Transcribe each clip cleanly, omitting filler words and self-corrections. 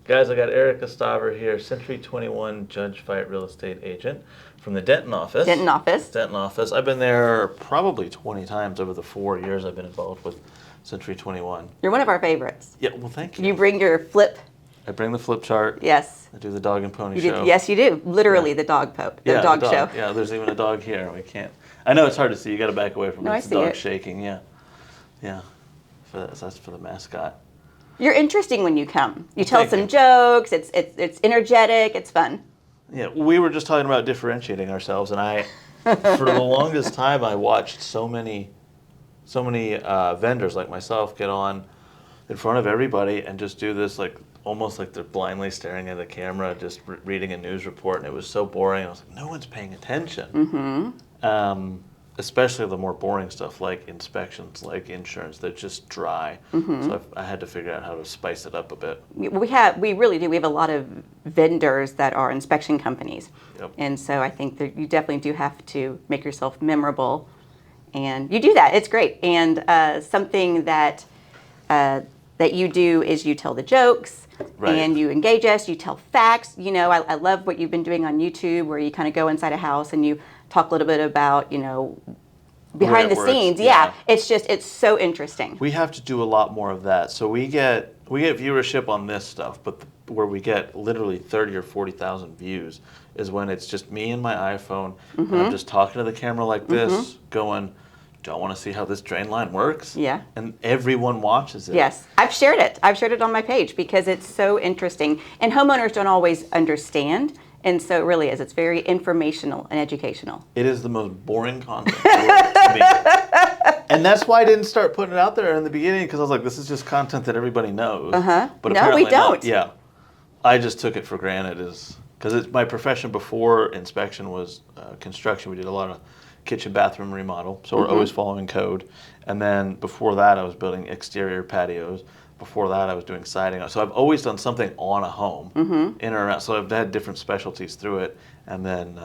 Guys, I got Erica Stauver here, Century 21 Judge Fite real estate agent from the Denton office. Denton office. Denton office. I've been there probably 20 times over the 4 years I've been involved with Century 21. You're one of our favorites. Yeah, well, thank you. You bring your flip. I bring the flip chart. Yes. I do the dog and pony show. Yes, you do. Literally the dog show. The dog. Yeah, there's even a dog here. We can't. I know it's hard to see. You got to back away from it. It's the dog shaking. Yeah. Yeah. That's for the mascot. You're interesting when you come. You tell some jokes. It's energetic. It's fun. Yeah, we were just talking about differentiating ourselves, and I, for the longest time, I watched so many vendors like myself get on in front of everybody and just do this almost like they're blindly staring at the camera, just reading a news report, and it was so boring. I was like, no one's paying attention. Mm-hmm. Especially the more boring stuff like inspections, like insurance, they're just dry. Mm-hmm. So I had to figure out how to spice it up a bit. We really do. We have a lot of vendors that are inspection companies. Yep. And so I think that you definitely do have to make yourself memorable. And you do that. It's great. And something that you do is you tell the jokes. Right. And you engage us, you tell facts. You know, I love what you've been doing on YouTube where you kind of go inside a house and you talk a little bit about, behind the scenes. Yeah. It's so interesting. We have to do a lot more of that. So we get viewership on this stuff, but where we get literally 30 or 40,000 views is when it's just me and my iPhone, and I'm just talking to the camera like this, going, don't want to see how this drain line works? Yeah. And everyone watches it. Yes. I've shared it. I've shared it on my page because it's so interesting. And homeowners don't always understand. And so it really is. It's very informational and educational. It is the most boring content to me. And that's why I didn't start putting it out there in the beginning, because I was like, this is just content that everybody knows. Uh-huh. But no, we don't. Yeah. I just took it for granted because it's my profession before inspection was construction. We did a lot of kitchen bathroom remodel, so we're always following code. And then before that, I was building exterior patios. Before that, I was doing siding. So I've always done something on a home, in or around. So I've had different specialties through it. And then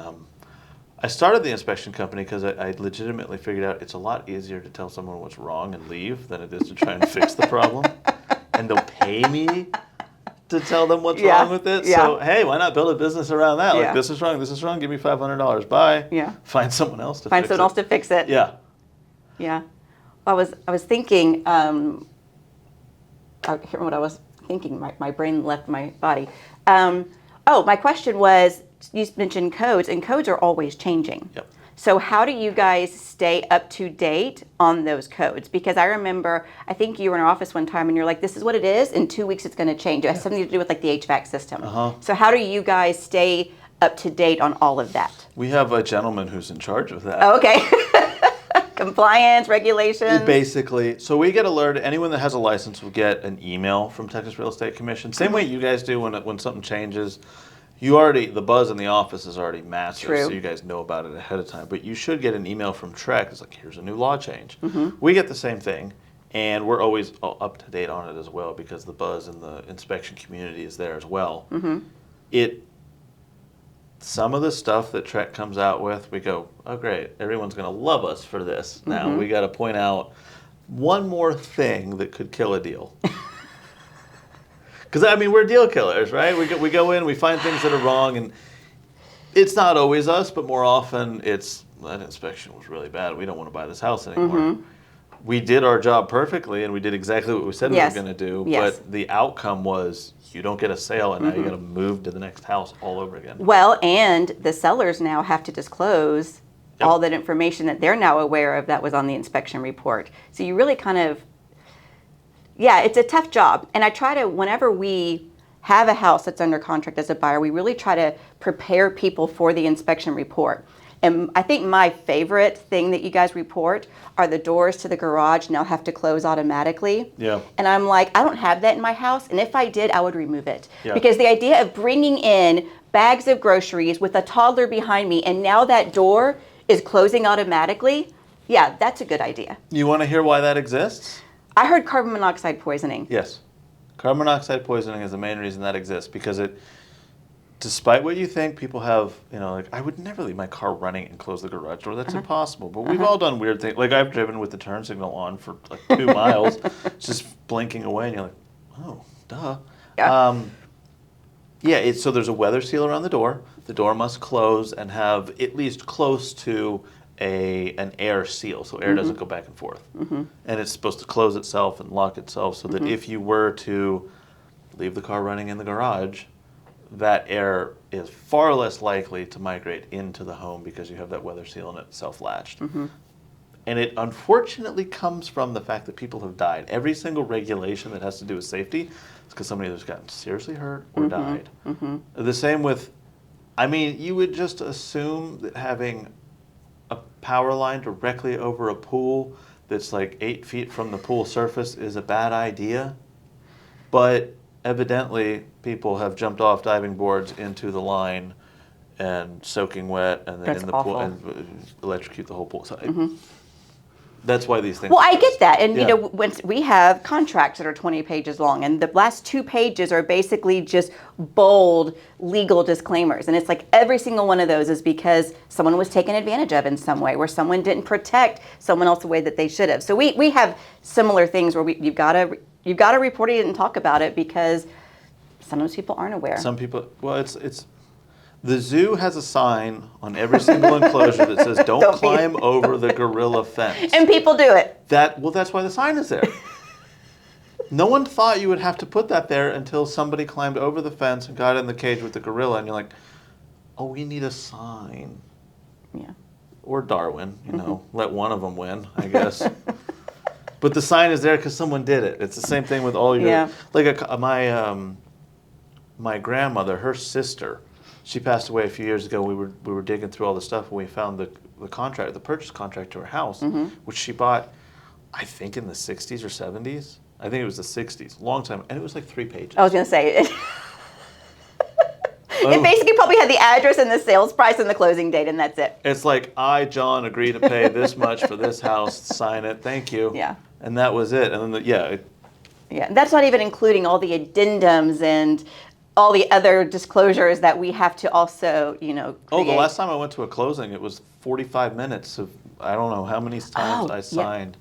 I started the inspection company because I legitimately figured out it's a lot easier to tell someone what's wrong and leave than it is to try and fix the problem. And they'll pay me to tell them what's wrong with it. Yeah. So, hey, why not build a business around that? Like, this is wrong, give me $500. Bye. Yeah. Find someone else to fix it. Find someone else to fix it. Yeah. Yeah. Well, I was thinking, I can't remember what I was thinking. My brain left my body. My question was, you mentioned codes, and codes are always changing. Yep. So how do you guys stay up to date on those codes? Because I remember, I think you were in our office one time and you're like, this is what it is. In 2 weeks, it's going to change. It has something to do with like the HVAC system. So how do you guys stay up to date on all of that? We have a gentleman who's in charge of that. Oh, okay. Compliance, regulations. Basically, so we get alerted. Anyone that has a license will get an email from Texas Real Estate Commission. Same way you guys do when something changes. The buzz in the office is already massive, so you guys know about it ahead of time. But you should get an email from TREC. It's like, here's a new law change. We get the same thing, and we're always up to date on it as well because the buzz in the inspection community is there as well. Some of the stuff that TREC comes out with, we go, oh great, everyone's going to love us for this. Now we got to point out one more thing that could kill a deal. Because, we're deal killers, right? We go in, we find things that are wrong, and it's not always us, but more often it's, that inspection was really bad. We don't want to buy this house anymore. We did our job perfectly, and we did exactly what we said we were going to do, but the outcome was you don't get a sale, and now you got to move to the next house all over again. Well, and the sellers now have to disclose all that information that they're now aware of that was on the inspection report. So you really kind of, it's a tough job. And I try to, whenever we have a house that's under contract as a buyer, we really try to prepare people for the inspection report. And I think my favorite thing that you guys report are the doors to the garage now have to close automatically. Yeah. And I'm like, I don't have that in my house. And if I did, I would remove it. Yeah. Because the idea of bringing in bags of groceries with a toddler behind me and now that door is closing automatically, that's a good idea. You want to hear why that exists? I heard carbon monoxide poisoning. Yes. Carbon monoxide poisoning is the main reason that exists because despite what you think, people have, I would never leave my car running and close the garage door. That's impossible. But we've all done weird things. Like I've driven with the turn signal on for like 2 miles, just blinking away, and you're like, oh, duh. Yeah. Yeah, so there's a weather seal around the door. The door must close and have at least close to an air seal, so air doesn't go back and forth. And it's supposed to close itself and lock itself so that if you were to leave the car running in the garage, that air is far less likely to migrate into the home because you have that weather seal and it's self-latched. And it unfortunately comes from the fact that people have died. Every single regulation that has to do with safety is because somebody has gotten seriously hurt or died. The same with, I mean, you would just assume that having a power line directly over a pool that's like 8 feet from the pool surface is a bad idea. But evidently, people have jumped off diving boards into the line and soaking wet and then That's in the awful. pool and electrocute the whole pool. So that's why these things. Well, I get that. And, Yeah. you know, when we have contracts that are 20 pages long, and the last 2 pages are basically just bold legal disclaimers. And it's like every single one of those is because someone was taken advantage of in some way, where someone didn't protect someone else the way that they should have. So we have similar things where you've got to report it and talk about it because sometimes people aren't aware. Some people, well, it's the zoo has a sign on every single enclosure that says "Don't Don't be- climb over the gorilla fence." And people do it. That's why the sign is there. No one thought you would have to put that there until somebody climbed over the fence and got in the cage with the gorilla, and you're like, "Oh, we need a sign." Yeah. Or Darwin, let one of them win, I guess. But the sign is there because someone did it. It's the same thing with all your, Yeah. like my grandmother, her sister, she passed away a few years ago. We were digging through all the stuff and we found the purchase contract to her house, which she bought, I think in the 60s or 70s. I think it was the 60s, long time, and it was like 3 pages. I was going to say it. Oh. It basically probably had the address and the sales price and the closing date, and that's it. It's like, I, John, agree to pay this much for this house, sign it, thank you. Yeah. And that was it. And then, Yeah, that's not even including all the addendums and all the other disclosures that we have to also, create. Oh, the last time I went to a closing, it was 45 minutes of, I don't know how many times I signed.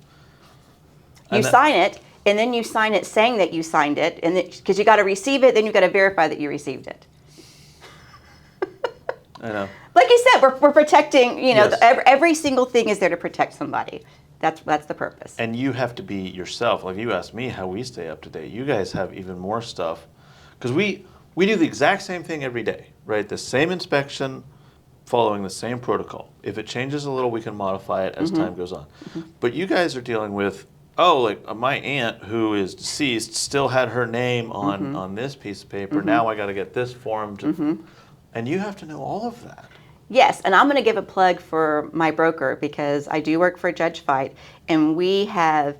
You sign it, and then you sign it saying that you signed it, and because you got to receive it, then you got to verify that you received it. I know. Like you said, we're protecting. Yes. Every single thing is there to protect somebody. That's the purpose. And you have to be yourself. Like you asked me how we stay up to date. You guys have even more stuff. Because we do the exact same thing every day, right? The same inspection, following the same protocol. If it changes a little, we can modify it as time goes on. But you guys are dealing with, my aunt who is deceased still had her name on this piece of paper. Now I got to get this form. And you have to know all of that. Yes, and I'm going to give a plug for my broker because I do work for Judge Fite, and we have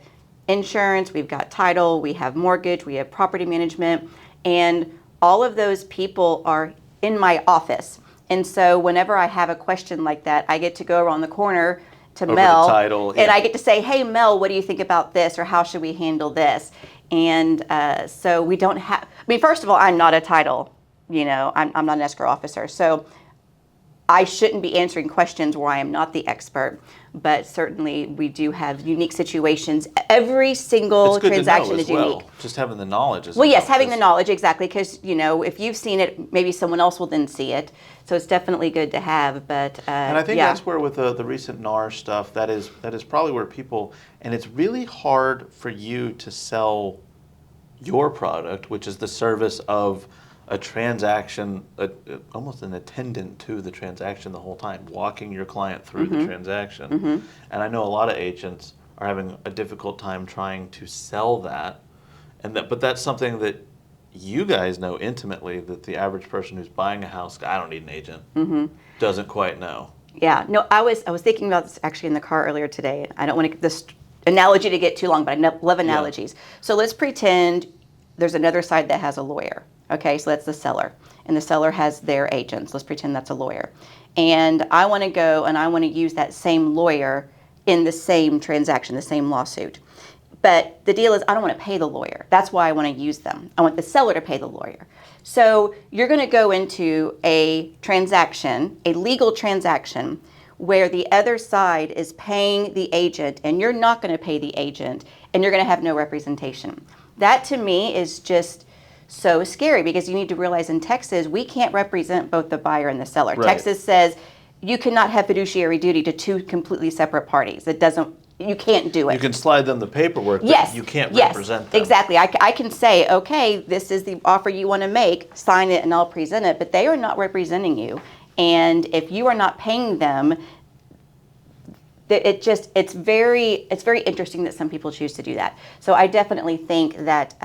insurance, we've got title, we have mortgage, we have property management, and all of those people are in my office. And so whenever I have a question like that, I get to go around the corner to Over Mel, the title, and I get to say, "Hey, Mel, what do you think about this, or how should we handle this?" And so we don't have. I mean, first of all, I'm not a title. I'm not an escrow officer, so I shouldn't be answering questions where I am not the expert. But certainly, we do have unique situations. Every single It's good transaction to know is as well. unique. Just having the knowledge is Well, yes, enough. having the knowledge, exactly, because, if you've seen it, maybe someone else will then see it. So it's definitely good to have, but And I think that's where with the recent NAR stuff, that is probably where people, and it's really hard for you to sell your product, which is the service of a transaction, almost an attendant to the transaction the whole time, walking your client through the transaction. And I know a lot of agents are having a difficult time trying to sell that, but that's something that you guys know intimately, that the average person who's buying a house, I don't need an agent, doesn't quite know. Yeah, no, I was thinking about this actually in the car earlier today. I don't want to this analogy to get too long, but I love analogies. So let's pretend there's another side that has a lawyer. Okay, so that's the seller, and the seller has their agents. Let's pretend that's a lawyer. And I want to go and I want to use that same lawyer in the same transaction, the same lawsuit. But the deal is I don't want to pay the lawyer. That's why I want to use them. I want the seller to pay the lawyer. So you're going to go into a transaction, a legal transaction, where the other side is paying the agent and you're not going to pay the agent and you're going to have no representation. That to me is just so scary, because you need to realize in Texas, we can't represent both the buyer and the seller. Right. Texas says you cannot have fiduciary duty to two completely separate parties. You can't do it. You can slide them the paperwork, but Yes. you can't Yes, represent them. exactly. I can say, okay, this is the offer you want to make, sign it and I'll present it, but they are not representing you. And if you are not paying them, it's very interesting that some people choose to do that. So I definitely think that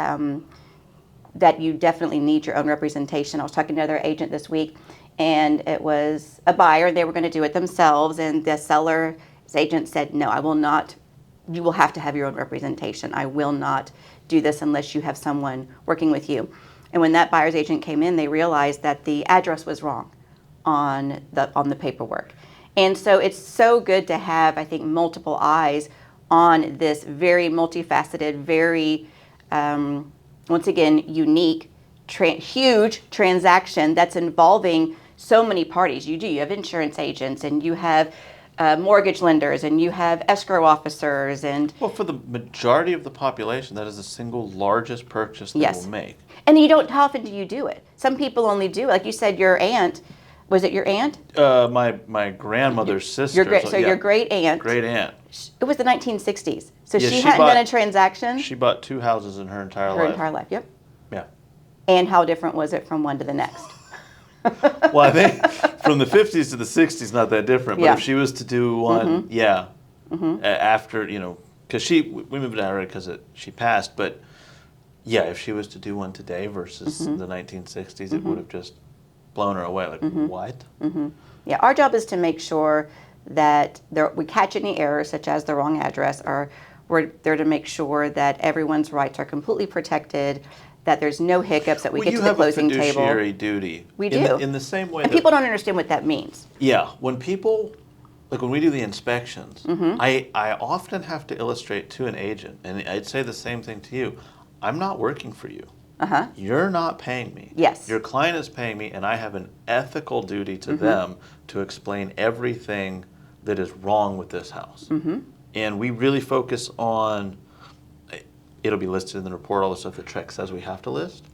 that you definitely need your own representation. I was talking to another agent this week, and it was a buyer. They were going to do it themselves, and the seller's agent said, no, I will not. You will have to have your own representation. I will not do this unless you have someone working with you. And when that buyer's agent came in, they realized that the address was wrong on the paperwork. And so it's so good to have, I think, multiple eyes on this very multifaceted, very, once again, unique, huge transaction that's involving so many parties. You have insurance agents, and you have mortgage lenders, and you have escrow officers, and Well, for the majority of the population, that is the single largest purchase they will make. And how often do you do it? Some people only do, like you said, your aunt. Was it your aunt? My grandmother's sister. Your great aunt. Great aunt. It was the 1960s, so Yeah, she she hadn't bought- done a transaction She bought 2 houses in her entire her life. entire life. Yep. Yeah. And how different was it from one to the next? Well, I think from the 50s to the 60s, not that different. But Yeah. if she was to do one, after, because we moved out already because she passed. But yeah, if she was to do one today versus the 1960s, it would have just blown her away. Like, what? Yeah, our job is to make sure that we catch any errors, such as the wrong address, or we're there to make sure that everyone's rights are completely protected, that there's no hiccups, that we get to the closing you have a table. fiduciary duty. We do. In the same way And that people don't understand what that means. Yeah, when we do the inspections, I often have to illustrate to an agent, and I'd say the same thing to you. I'm not working for you. You're not paying me. Yes. Your client is paying me, and I have an ethical duty to them to explain everything that is wrong with this house. And we really focus on, it'll be listed in the report, all the stuff that Trek says we have to list.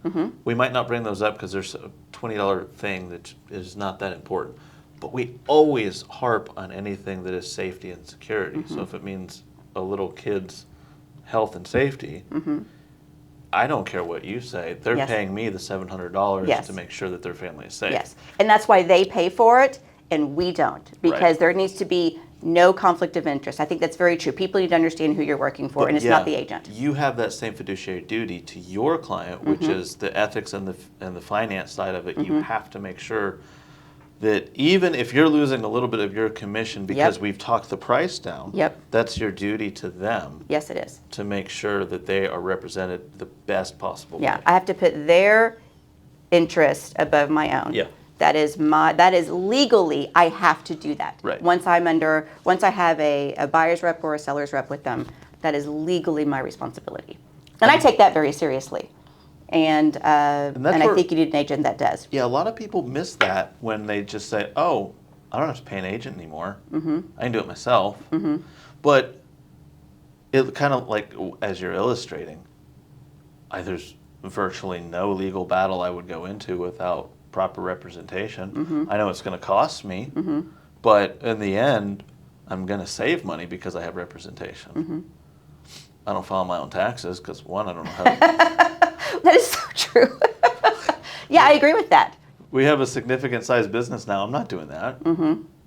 We might not bring those up because there's a $20 thing that is not that important. But we always harp on anything that is safety and security. So if it means a little kid's health and safety, I don't care what you say. They're Yes. paying me the $700 Yes. to make sure that their family is safe. Yes, and that's why they pay for it and we don't, because Right. there needs to be no conflict of interest. I think that's very true. People need to understand who you're working for, and it's not the agent. You have that same fiduciary duty to your client, which is the ethics and the finance side of it. You have to make sure that even if you're losing a little bit of your commission because we've talked the price down, that's your duty to them. Yes, it is. To make sure that they are represented the best possible Yeah, way. I have to put their interest above my own. Yeah. That is legally, I have to do that. Right. Once I have a buyer's rep or a seller's rep with them, that is legally my responsibility. And I take that very seriously. And I think you need an agent that does. Yeah, a lot of people miss that when they just say, oh, I don't have to pay an agent anymore. I can do it myself. But it kind of like, as you're illustrating, there's virtually no legal battle I would go into without proper representation. I know it's going to cost me, but in the end, I'm going to save money because I have representation. I don't file my own taxes because, one, I don't know how to... That is so true. Yeah, I agree with that. We have a significant sized business now. I'm not doing that.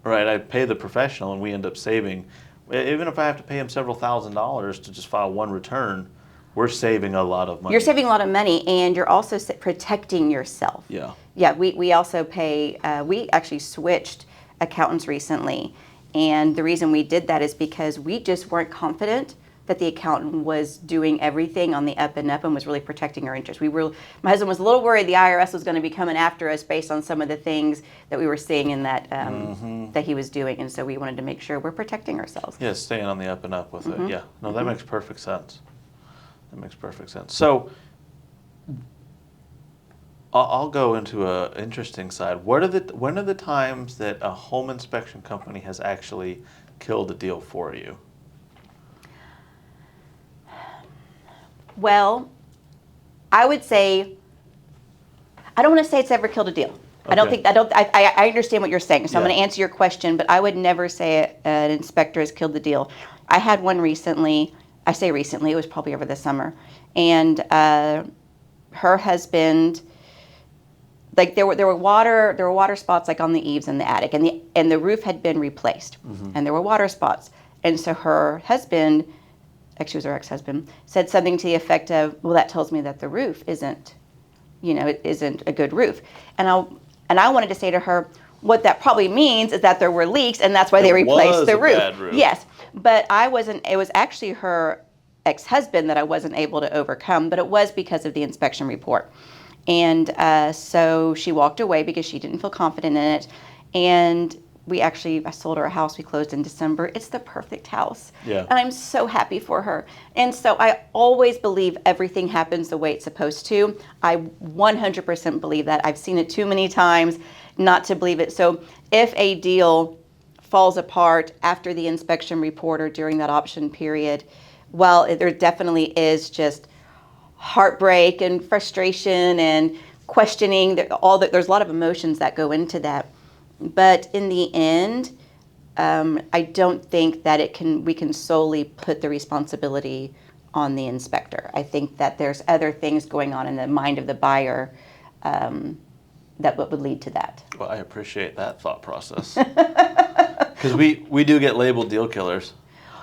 Right? I pay the professional and we end up saving, even if I have to pay him several $1,000s to just file one return, we're saving a lot of money. You're saving a lot of money, and you're also protecting yourself. Yeah. Yeah, we also pay, we actually switched accountants recently, and the reason we did that is because we just weren't confident that the accountant was doing everything on the up and up and was really protecting our interests. My husband was a little worried the IRS was going to be coming after us based on some of the things that we were seeing in that that he was doing, and so we wanted to make sure we're protecting ourselves. Yeah, staying on the up and up with it. Yeah, no, that makes perfect sense. That makes perfect sense. So I'll go into an interesting side. When are the times that a home inspection company has actually killed a deal for you? Well, I would say I don't want to say it's ever killed a deal. I don't think, I understand what you're saying, so I'm going to answer your question, but I would never say an inspector has killed the deal. I had one recently, I say recently, it was probably over the summer, and her husband, like there were water spots like on the eaves in the attic, and the roof had been replaced, and there were water spots, and so her husband, actually it was her ex-husband, said something to the effect of, well, that tells me that the roof isn't, it isn't a good roof, and I wanted to say to her, what that probably means is that there were leaks, and that's why they replaced the roof. Bad roof. Yes, but I wasn't. It was actually her ex-husband that I wasn't able to overcome, but it was because of the inspection report. And so she walked away because she didn't feel confident in it. And I sold her a house. We closed in December. It's the perfect house. Yeah. And I'm so happy for her. And so I always believe everything happens the way it's supposed to. I 100% believe that. I've seen it too many times not to believe it. So if a deal falls apart after the inspection report or during that option period, well, there definitely is just heartbreak and frustration and questioning. There's a lot of emotions that go into that. But in the end, I don't think that we can solely put the responsibility on the inspector. I think that there's other things going on in the mind of the buyer that would lead to that. Well, I appreciate that thought process. Because we do get labeled deal killers.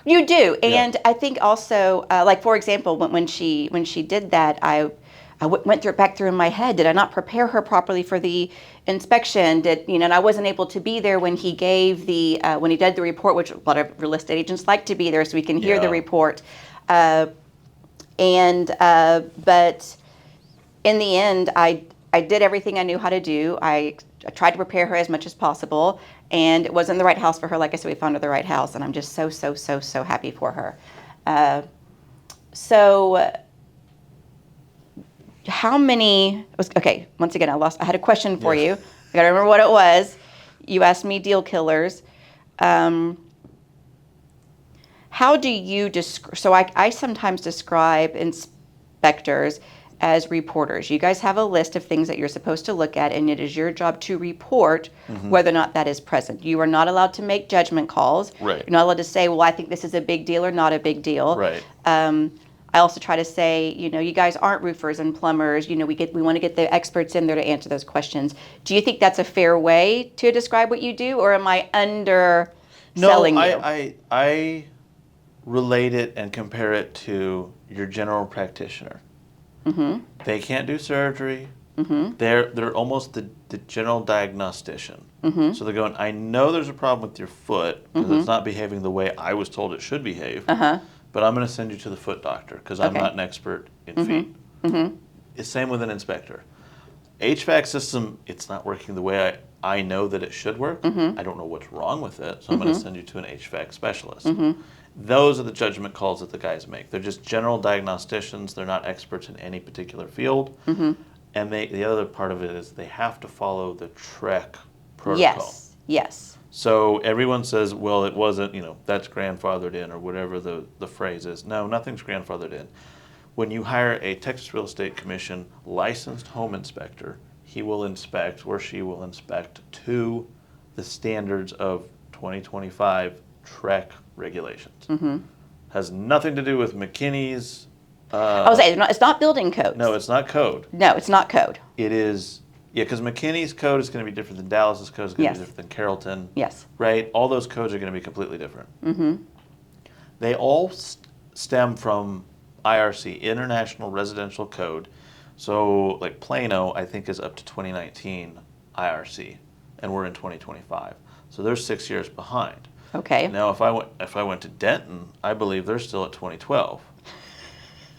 You do, and I think also, like for example, when she did that, I went back through in my head. Did I not prepare her properly for the inspection? And I wasn't able to be there when he gave when he did the report, which a lot of real estate agents like to be there so we can hear the report. But in the end, I did everything I knew how to do. I tried to prepare her as much as possible, and it wasn't the right house for her. Like I said, we found her the right house, and I'm just so happy for her. How many? Okay, once again, I had a question for you. I got to remember what it was. You asked me deal killers. How do you describe? So I sometimes describe inspectors as reporters. You guys have a list of things that you're supposed to look at, and it is your job to report whether or not that is present. You are not allowed to make judgment calls. Right. You're not allowed to say, well, I think this is a big deal or not a big deal. Right. I also try to say, you guys aren't roofers and plumbers. We want to get the experts in there to answer those questions. Do you think that's a fair way to describe what you do, or am I underselling you? I relate it and compare it to your general practitioner. Mm-hmm. They can't do surgery. Mm-hmm. They're almost the general diagnostician. Mm-hmm. So they're going, I know there's a problem with your foot because it's not behaving the way I was told it should behave. But I'm going to send you to the foot doctor because I'm not an expert in feet. Mm-hmm. It's same with an inspector. HVAC system, it's not working the way I know that it should work. I don't know what's wrong with it, so I'm going to send you to an HVAC specialist. Those are the judgment calls that the guys make. They're just general diagnosticians. They're not experts in any particular field. And the other part of it is they have to follow the TREC protocol. Yes. So everyone says, well, it wasn't, that's grandfathered in or whatever the phrase is. No, nothing's grandfathered in. When you hire a Texas Real Estate Commission licensed home inspector, he will inspect or she will inspect to the standards of 2025 TREC regulations. Has nothing to do with McKinney's. I was saying, it's not building codes. No, it's not code. No, it's not code. It is. Yeah, because McKinney's code is going to be different than Dallas's code is going to be different than Carrollton. Yes. Right? All those codes are going to be completely different. They all stem from IRC, International Residential Code. So, like Plano, I think is up to 2019 IRC, and we're in 2025. So they're 6 years behind. Okay. Now, if I went to Denton, I believe they're still at 2012.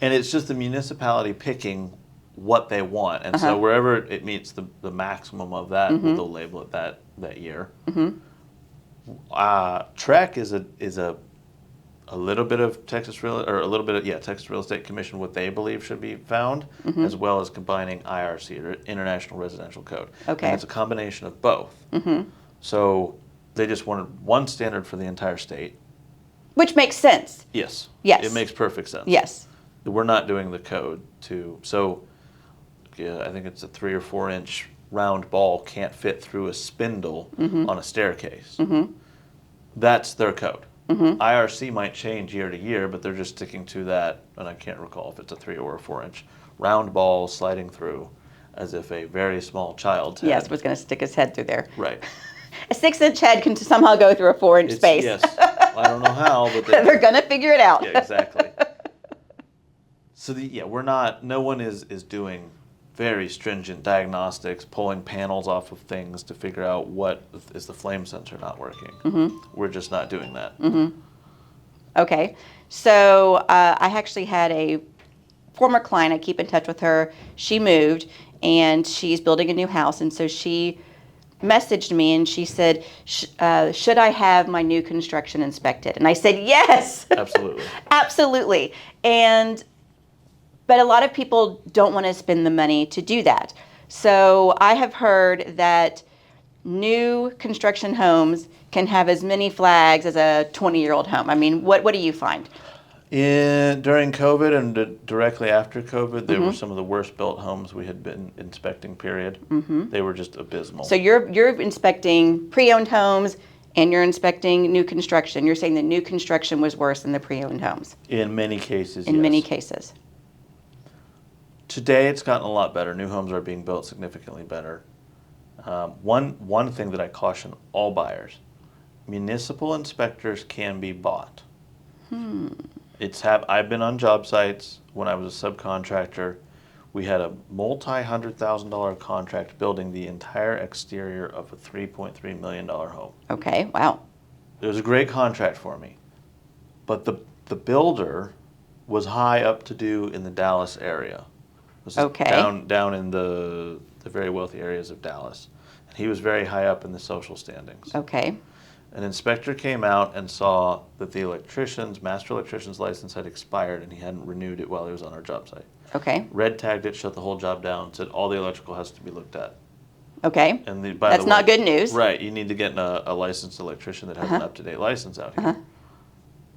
And it's just the municipality picking what they want, and so wherever it meets the maximum of that, they'll label it that year. TREC is a little bit of Texas Real Estate Commission, what they believe should be found, as well as combining IRC or International Residential Code. Okay. And it's a combination of both. So they just wanted one standard for the entire state. Which makes sense. Yes. Yes. It makes perfect sense. Yes. We're not doing the code so I think it's a 3 or 4 inch round ball can't fit through a spindle on a staircase. That's their code. IRC might change year to year, but they're just sticking to that, and I can't recall if it's a 3 or a 4 inch round ball sliding through as if a very small child's head. Yes, was going to stick his head through there. Right. A 6-inch head can somehow go through a 4-inch space. Yes. I don't know how, but they're going to figure it out. Yeah, exactly. So no one is doing very stringent diagnostics, pulling panels off of things to figure out what is the flame sensor not working. We're just not doing that. Okay. So I actually had a former client. I keep in touch with her. She moved, and she's building a new house. And so she messaged me, and she said, should I have my new construction inspected? And I said, yes. Absolutely. Absolutely. But a lot of people don't want to spend the money to do that. So I have heard that new construction homes can have as many flags as a 20-year-old home. I mean, what do you find? During COVID and directly after COVID, they were some of the worst built homes we had been inspecting, period. They were just abysmal. So you're inspecting pre-owned homes and you're inspecting new construction. You're saying the new construction was worse than the pre-owned homes? In many cases, In yes. many cases. Today, it's gotten a lot better. New homes are being built significantly better. One thing that I caution all buyers, municipal inspectors can be bought. I've been on job sites when I was a subcontractor. We had a multi-$100,000 contract building the entire exterior of a $3.3 million home. Okay, wow. It was a great contract for me. But the builder was high up to do in the Dallas area. This is Okay. down in the very wealthy areas of Dallas. And he was very high up in the social standings. Okay. An inspector came out and saw that the master electrician's license had expired and he hadn't renewed it while he was on our job site. Okay. Red tagged it, shut the whole job down, said all the electrical has to be looked at. Okay. And That's not good news. Right. You need to get a licensed electrician that has an up-to-date license out here.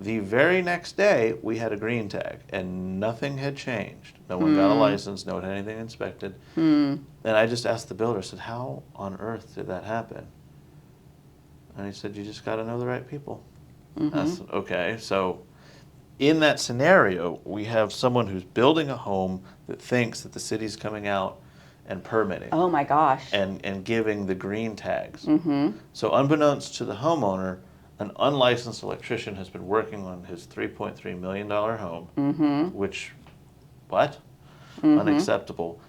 The very next day, we had a green tag, and nothing had changed. No one got a license, no one had anything inspected. And I just asked the builder, I said, how on earth did that happen? And he said, you just got to know the right people. I said, okay. So in that scenario, we have someone who's building a home that thinks that the city's coming out and permitting. Oh my gosh. And giving the green tags. So unbeknownst to the homeowner, an unlicensed electrician has been working on his $3.3 million home, which, what? Unacceptable.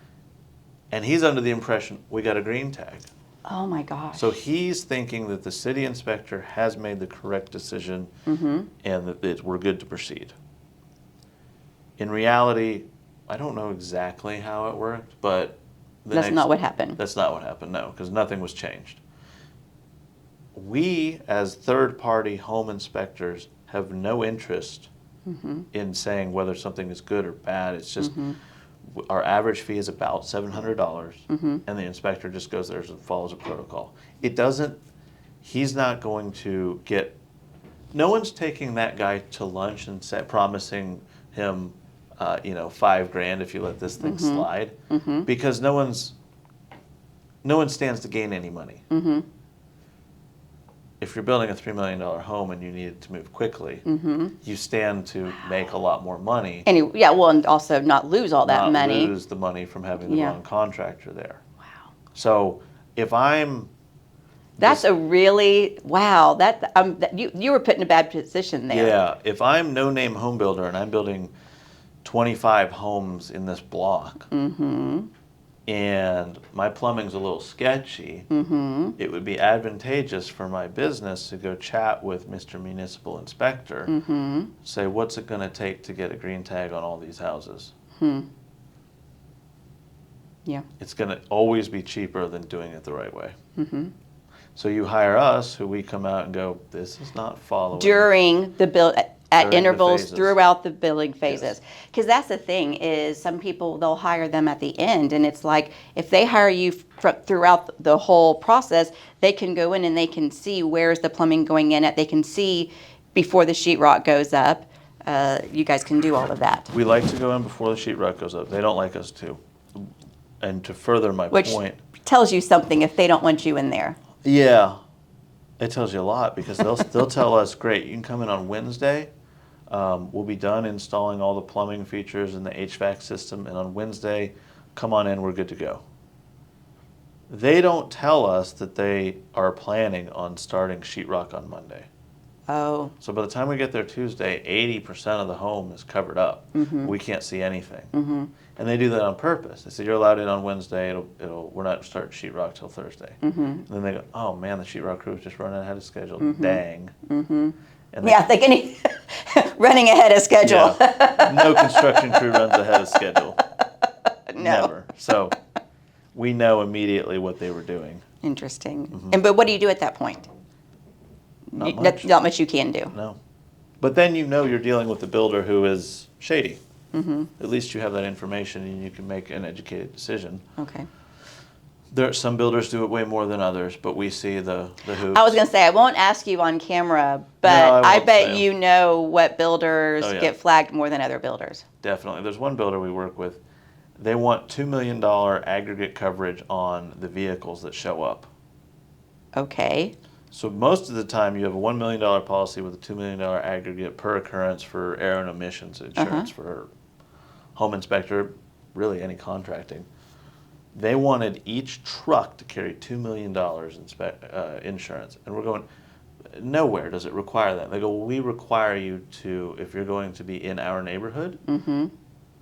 And he's under the impression, we got a green tag. Oh my gosh. So he's thinking that the city inspector has made the correct decision and that we're good to proceed. In reality, I don't know exactly how it worked, but That's not what happened. That's not what happened, no, because nothing was changed. We, as third-party home inspectors, have no interest in saying whether something is good or bad. It's just our average fee is about $700, and the inspector just goes there and follows a protocol. He's not going to get, no one's taking that guy to lunch and promising him, $5,000 if you let this thing slide, because no one stands to gain any money. If you're building a $3 million home and you need it to move quickly, you stand to make a lot more money. And also not lose all that money. Not lose the money from having the wrong contractor there. Wow. So if I'm... That's a really, wow, you were put in a bad position there. Yeah, if I'm no-name home builder and I'm building 25 homes in this block, and my plumbing's a little sketchy, it would be advantageous for my business to go chat with Mr. Municipal Inspector, say, what's it going to take to get a green tag on all these houses? Yeah. It's going to always be cheaper than doing it the right way. So you hire us, who we come out and go, this is not following. During the build, at During intervals the phases. throughout the building phases. Because that's the thing is some people, they'll hire them at the end. And it's like if they hire you throughout the whole process, they can go in and they can see where's the plumbing going in at. They can see before the sheetrock goes up. You guys can do all of that. We like to go in before the sheetrock goes up. They don't like us to. and to further my Which point, tells you something if they don't want you in there. yeah, it tells you a lot because they'll tell us, great, you can come in on Wednesday. We'll be done installing all the plumbing features and the HVAC system, and on Wednesday, come on in, we're good to go. They don't tell us that they are planning on starting sheetrock on Monday. Oh. So by the time we get there Tuesday, 80% of the home is covered up. Mm-hmm. We can't see anything. Mm-hmm. And they do that on purpose. They say, you're allowed in on Wednesday, we're not starting sheetrock till Thursday. Mm-hmm. And then they go, oh man, the sheetrock crew is just running ahead of schedule. Mm-hmm. Dang. Mm-hmm. And Yeah, they can running ahead of schedule. Yeah. No construction crew runs ahead of schedule. No. Never. So we know immediately what they were doing. Interesting. Mm-hmm. But what do you do at that point? Not much. Not much you can do. No. But then you know you're dealing with a builder who is shady. Mm-hmm. At least you have that information and you can make an educated decision. Okay. Some builders do it way more than others, but we see the hoops. I was going to say, I won't ask you on camera, but No, I I won't bet say 'em. you know what builders Oh, yeah. get flagged more than other builders. Definitely. There's one builder we work with. They want $2 million aggregate coverage on the vehicles that show up. Okay. So most of the time you have a $1 million policy with a $2 million aggregate per occurrence for error and omissions insurance for home inspector, really any contracting. They wanted each truck to carry $2 million insurance. And we're going, nowhere does it require that. They go, well, we require you to, if you're going to be in our neighborhood,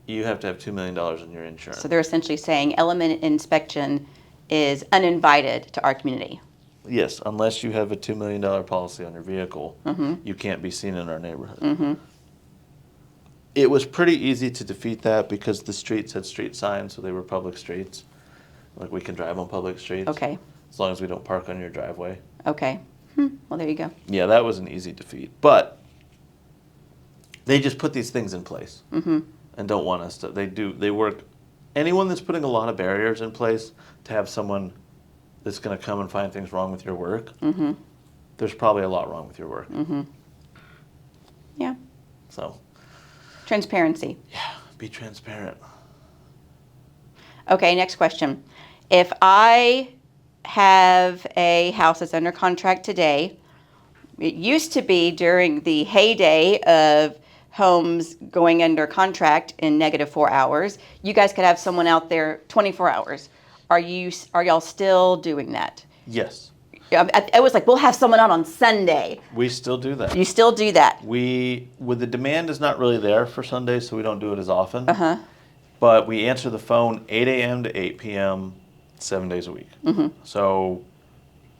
you have to have $2 million in your insurance. So they're essentially saying element inspection is uninvited to our community. Yes, unless you have a $2 million policy on your vehicle, you can't be seen in our neighborhood. Mm-hmm. It was pretty easy to defeat that because the streets had street signs, so they were public streets. Like we can drive on public streets. Okay. As long as we don't park on your driveway. Okay. Well, there you go. Yeah, that was an easy defeat. But they just put these things in place and don't want us to. They work. Anyone that's putting a lot of barriers in place to have someone that's going to come and find things wrong with your work, there's probably a lot wrong with your work. Yeah. So, Transparency. yeah, be transparent. Okay, next question. If I have a house that's under contract today, it used to be during the heyday of homes going under contract in -4 hours, you guys could have someone out there 24 hours. Are y'all still doing that? Yes, I was like, we'll have someone out on Sunday. we still do that. You still do that? The demand is not really there for Sundays, so we don't do it as often. But we answer the phone 8 a.m. to 8 p.m. 7 days a week. So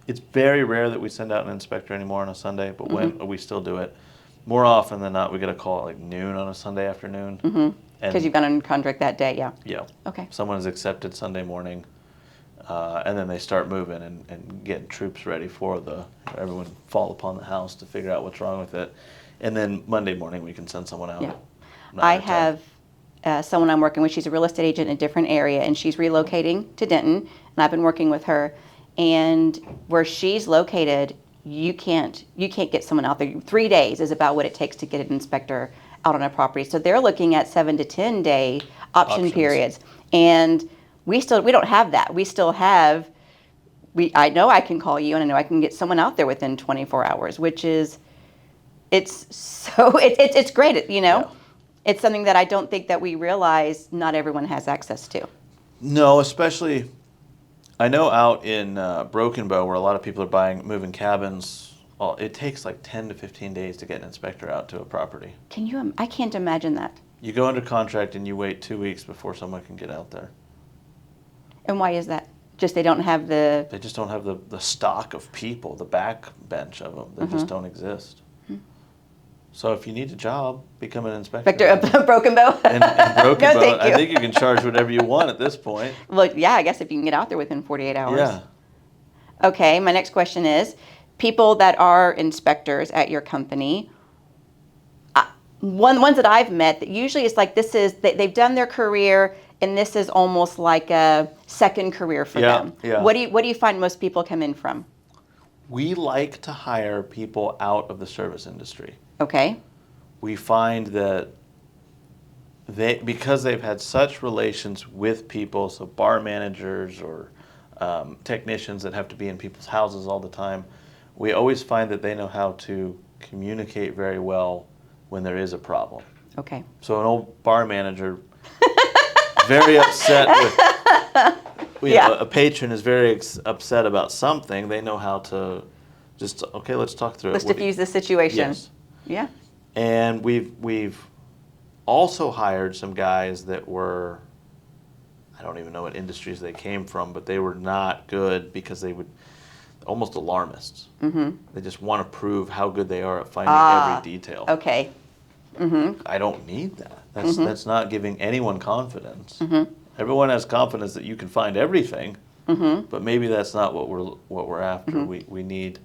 it's very rare that we send out an inspector anymore on a Sunday, but when we still do it. More often than not, we get a call at like noon on a Sunday afternoon. Because you've got under contract that day, yeah. Yeah. Okay. Someone is accepted Sunday morning, and then they start moving and getting troops ready for everyone fall upon the house to figure out what's wrong with it. And then Monday morning, we can send someone out. Yeah. Not I our time. have someone I'm working with. She's a real estate agent in a different area, and she's relocating to Denton, and I've been working with her. And where she's located, you can't get someone out there. 3 days is about what it takes to get an inspector out on a property. So they're looking at 7 to 10 day option periods, and we don't have that. We still have. I know I can call you, and I know I can get someone out there within 24 hours, which is, it's great, you know. Yeah. It's something that I don't think that we realize not everyone has access to. No, especially, I know out in Broken Bow where a lot of people are moving cabins, it takes like 10 to 15 days to get an inspector out to a property. I can't imagine that. You go under contract and you wait 2 weeks before someone can get out there. And why is that? Just they don't have the... They just don't have the stock of people, the back bench of them. They just don't exist. So if you need a job, become an inspector. Inspector Broken Bow? And Broken No, Bow, thank you. I think you can charge whatever you want at this point. Well, yeah, I guess if you can get out there within 48 hours. Yeah. Okay, my next question is, people that are inspectors at your company, ones that I've met, that usually it's like they've done their career, and this is almost like a second career for them. Yeah. What do you find most people come in from? We like to hire people out of the service industry. Okay. We find that because they've had such relations with people, so bar managers or technicians that have to be in people's houses all the time, we always find that they know how to communicate very well when there is a problem. Okay. So an old bar manager, very upset with, a patron is very upset about something, they know how to just, okay, let's talk through Let's it. diffuse the situation. Yes. Yeah. And we've also hired some guys that were, I don't even know what industries they came from, but they were not good because they would, almost alarmists. Mm-hmm. They just want to prove how good they are at finding every detail. Okay. I don't need that. That's not giving anyone confidence. Everyone has confidence that you can find everything, but maybe that's not what we're after. We need,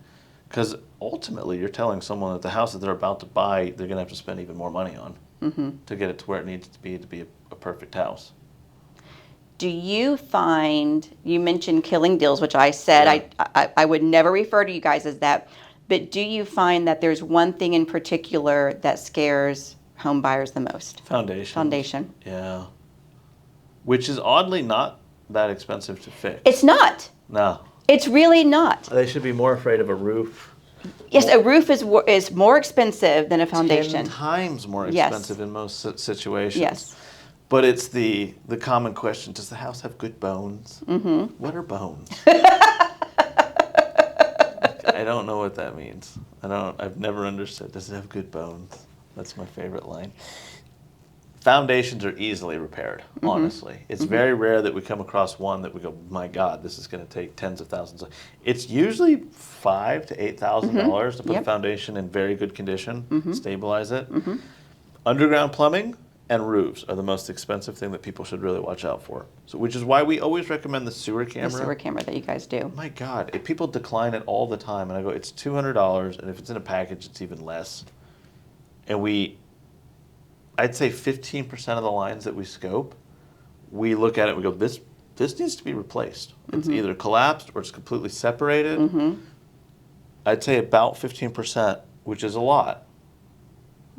because ultimately you're telling someone that the house that they're about to buy, they're going to have to spend even more money on to get it to where it needs to be a perfect house. Do you find, you mentioned killing deals, which I said I would never refer to you guys as that, but do you find that there's one thing in particular that scares home buyers the most? Foundation. Yeah. Which is oddly not that expensive to fix. It's not. No. It's really not. They should be more afraid of a roof. Yes, a roof is more expensive than a foundation. 10 times more expensive in most situations. Yes. But it's the common question, does the house have good bones? Mm-hmm. What are bones? I don't know what that means. I've never understood. Does it have good bones? That's my favorite line. Foundations are easily repaired, honestly. It's very rare that we come across one that we go, my God, this is going to take tens of thousands. It's usually $5,000 to $8,000 to put a foundation in very good condition, stabilize it. Underground plumbing and roofs are the most expensive thing that people should really watch out for. So, which is why we always recommend the sewer camera. The sewer camera that you guys do. My God, if people decline it all the time, and I go, it's $200, and if it's in a package, it's even less. And I'd say 15% of the lines that we scope, we look at it and we go, this needs to be replaced. It's either collapsed or it's completely separated. I'd say about 15%, which is a lot.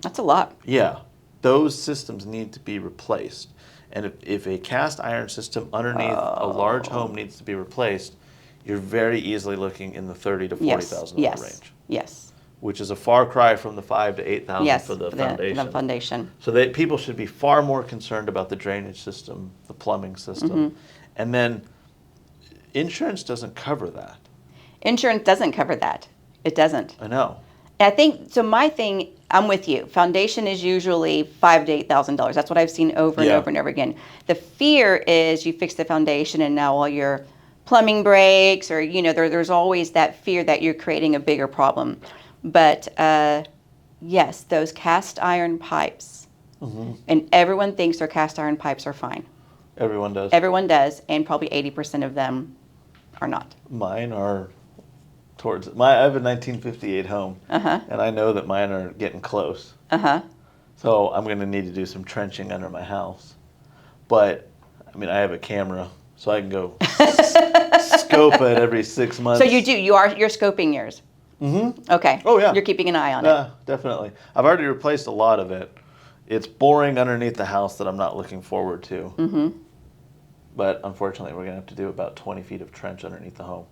That's a lot. Yeah. Those systems need to be replaced. And if a cast iron system underneath a large home needs to be replaced, you're very easily looking in the $30,000 to $40,000 range. Yes. Which is a far cry from the $5,000 to $8,000 for the foundation. The foundation. So people should be far more concerned about the drainage system, the plumbing system, and then insurance doesn't cover that. Insurance doesn't cover that. It doesn't. I know. And I think so. My thing, I'm with you. Foundation is usually $5,000 to $8,000. That's what I've seen over and over and over again. The fear is you fix the foundation and now all your plumbing breaks, or there's always that fear that you're creating a bigger problem. But yes, those cast iron pipes, and everyone thinks their cast iron pipes are fine. Everyone does. Everyone does, and probably 80% of them are not. Mine are I have a 1958 home, and I know that mine are getting close. So I'm going to need to do some trenching under my house. But, I have a camera, so I can go scope it every 6 months. So you're scoping yours? Okay. Oh, yeah. You're keeping an eye on it. Yeah, definitely. I've already replaced a lot of it. It's boring underneath the house that I'm not looking forward to. But unfortunately, we're going to have to do about 20 feet of trench underneath the home.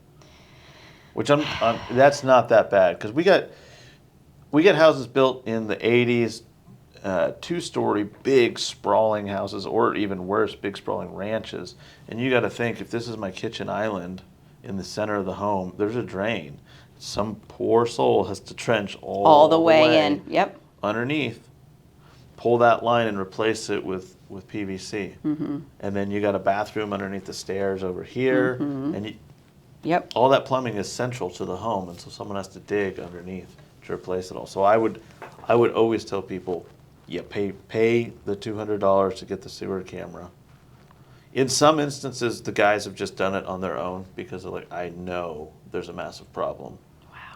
Which that's not that bad, because we get houses built in the 80s, 2-story big sprawling houses, or even worse, big sprawling ranches. And you got to think, if this is my kitchen island in the center of the home, there's a drain. Some poor soul has to trench all the way in. Yep. Underneath, pull that line and replace it with PVC. And then you got a bathroom underneath the stairs over here, and all that plumbing is central to the home, and so someone has to dig underneath to replace it all. So I would always tell people, pay the $200 to get the sewer camera. In some instances, the guys have just done it on their own because they're like, I know there's a massive problem,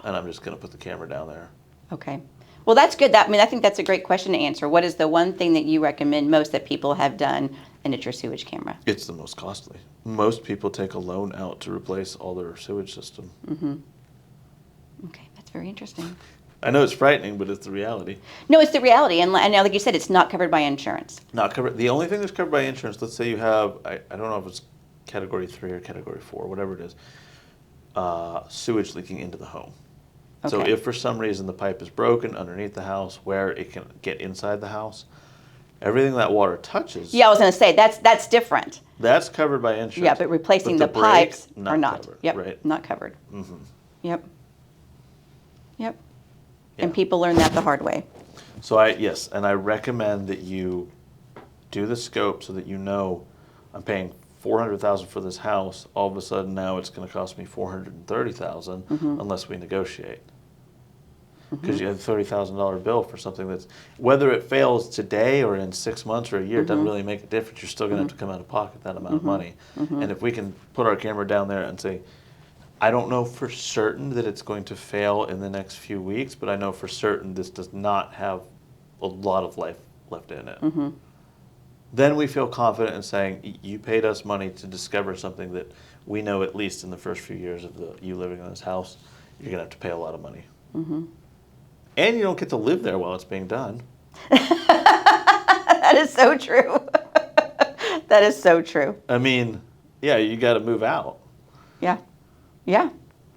and I'm just going to put the camera down there. Okay. Well, that's good. I think that's a great question to answer. What is the one thing that you recommend most that people have done, and it's your sewage camera? It's the most costly. Most people take a loan out to replace all their sewage system. Okay, that's very interesting. I know it's frightening, but it's the reality. No, it's the reality. And now, like you said, it's not covered by insurance. Not covered. The only thing that's covered by insurance, let's say you have, I don't know if it's category 3 or category 4, whatever it is, sewage leaking into the home. Okay. So if for some reason the pipe is broken underneath the house where it can get inside the house, everything that water touches. Yeah, I was going to say, that's different. That's covered by insurance. Yeah, but replacing the break, pipes are not. Covered, Yep, right? not covered. Mm-hmm. Yep. Yep. Yeah. And people learn that the hard way. So I recommend that you do the scope so that you know I'm paying $400,000 for this house. All of a sudden now it's going to cost me $430,000 unless we negotiate. Because you have a $30,000 bill for something that's, whether it fails today or in 6 months or a year, it doesn't really make a difference. You're still going to have to come out of pocket that amount of money. And if we can put our camera down there and say, I don't know for certain that it's going to fail in the next few weeks, but I know for certain this does not have a lot of life left in it. Then we feel confident in saying, you paid us money to discover something that we know at least in the first few years of you living in this house, you're going to have to pay a lot of money. And you don't get to live there while it's being done. That is so true. That is so true. I mean, yeah, you got to move out. Yeah. Yeah.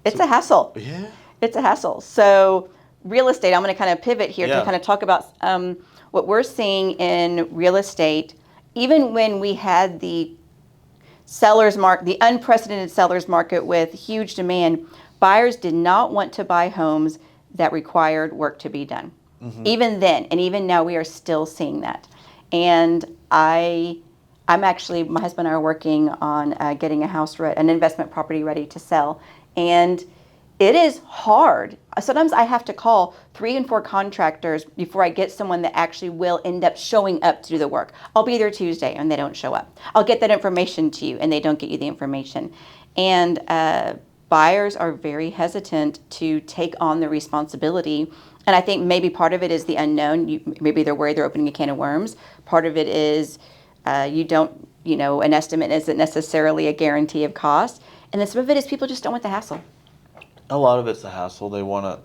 It's a hassle. Yeah. It's a hassle. So real estate, I'm going to kind of pivot here Yeah. to kind of talk about what we're seeing in real estate. Even when we had the the unprecedented seller's market with huge demand, buyers did not want to buy homes that required work to be done. Even then, and even now, we are still seeing that. And my husband and I are working on getting a house, an investment property ready to sell. And it is hard. Sometimes I have to call 3 and 4 contractors before I get someone that actually will end up showing up to do the work. I'll be there Tuesday and they don't show up. I'll get that information to you and they don't get you the information. And buyers are very hesitant to take on the responsibility. And I think maybe part of it is the unknown. Maybe they're worried they're opening a can of worms. Part of it is an estimate isn't necessarily a guarantee of cost. And then some of it is people just don't want the hassle. A lot of it's the hassle.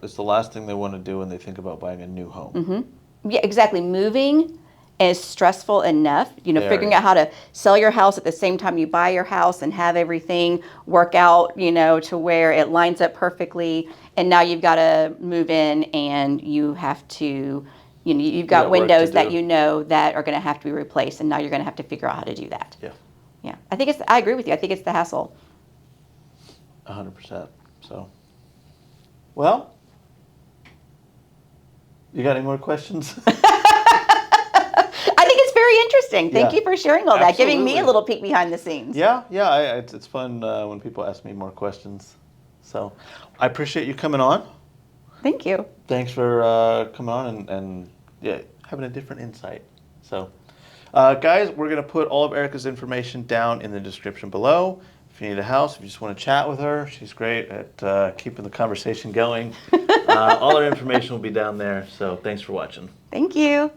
It's the last thing they want to do when they think about buying a new home. Yeah, exactly. Moving is stressful enough. Very. Figuring out how to sell your house at the same time you buy your house and have everything work out, to where it lines up perfectly. And now you've got to move in and you have to, you've got windows that that are going to have to be replaced. And now you're going to have to figure out how to do that. Yeah. Yeah. I agree with you. I think it's the hassle. 100%. So, well, you got any more questions? I think it's very interesting. Thank you for sharing all that, giving me a little peek behind the scenes. Yeah. It's fun when people ask me more questions. So, I appreciate you coming on. Thank you. Thanks for coming on and having a different insight. So, guys, we're going to put all of Erica's information down in the description below. If you need a house, if you just want to chat with her, she's great at keeping the conversation going. All our information will be down there. So, thanks for watching. Thank you.